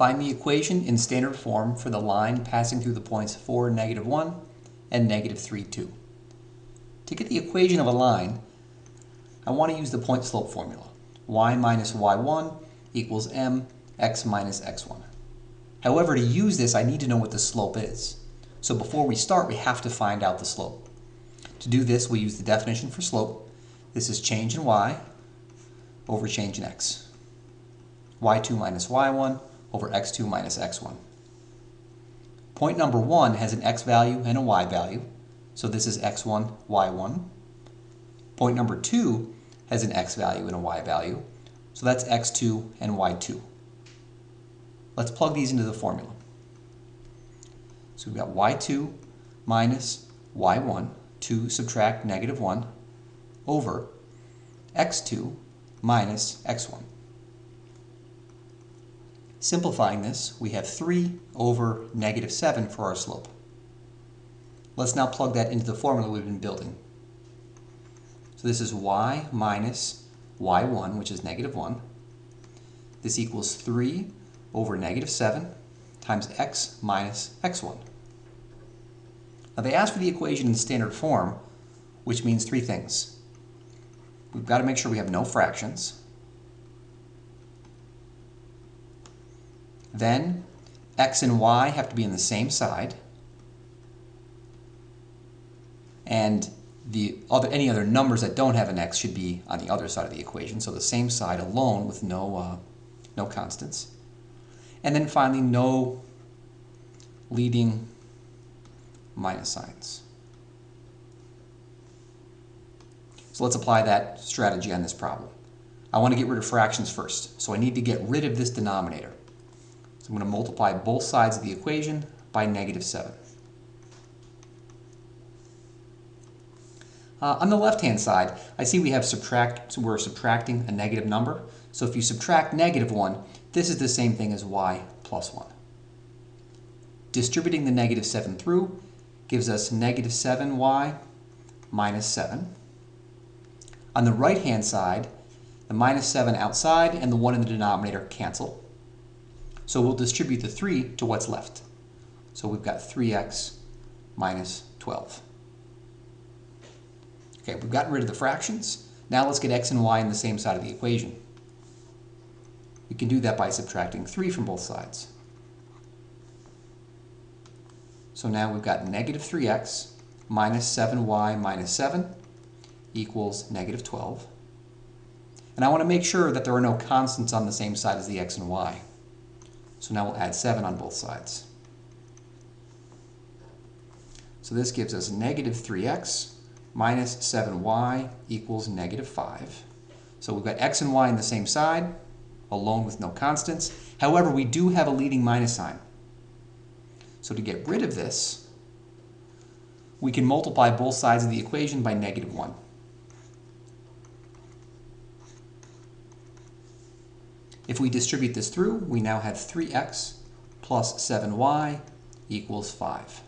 Find the equation in standard form for the line passing through the points 4, -1 and -3, 2. To get the equation of a line, I want to use the point slope formula. Y minus y1 equals mx minus x1. However, to use this, I need to know what the slope is. So before we start, we have to find out the slope. To do this, we use the definition for slope. This is change in y over change in x. y2 minus y1 over x2 minus x1. Point number 1 has an x value and a y value, so this is x1, y1. Point number 2 has an x value and a y value, so that's x2 and y2. Let's plug these into the formula. So we've got y2 minus y1, 2 subtract -1, over x2 minus x1. Simplifying this, we have 3 over -7 for our slope. Let's now plug that into the formula we've been building. So this is y minus y1, which is -1. This equals 3 over -7 times x minus x1. Now they asked for the equation in standard form, which means 3 things. We've got to make sure we have no fractions. Then x and y have to be on the same side. And any other numbers that don't have an x should be on the other side of the equation, so the same side alone with no constants. And then finally, no leading minus signs. So let's apply that strategy on this problem. I want to get rid of fractions first, so I need to get rid of this denominator. So I'm going to multiply both sides of the equation by -7. On the left-hand side, I see we have we're subtracting a negative number. So if you subtract -1, this is the same thing as y plus 1. Distributing the -7 through gives us -7y minus 7. On the right-hand side, the -7 outside and the 1 in the denominator cancel. So we'll distribute the 3 to what's left. So we've got 3x minus 12. Okay, we've gotten rid of the fractions. Now let's get x and y on the same side of the equation. We can do that by subtracting 3 from both sides. So now we've got -3x minus 7y minus 7 equals -12. And I want to make sure that there are no constants on the same side as the x and y. So now we'll add 7 on both sides. So this gives us -3x minus 7y equals -5. So we've got x and y on the same side, alone with no constants. However, we do have a leading minus sign. So to get rid of this, we can multiply both sides of the equation by -1. If we distribute this through, we now have 3x plus 7y equals 5.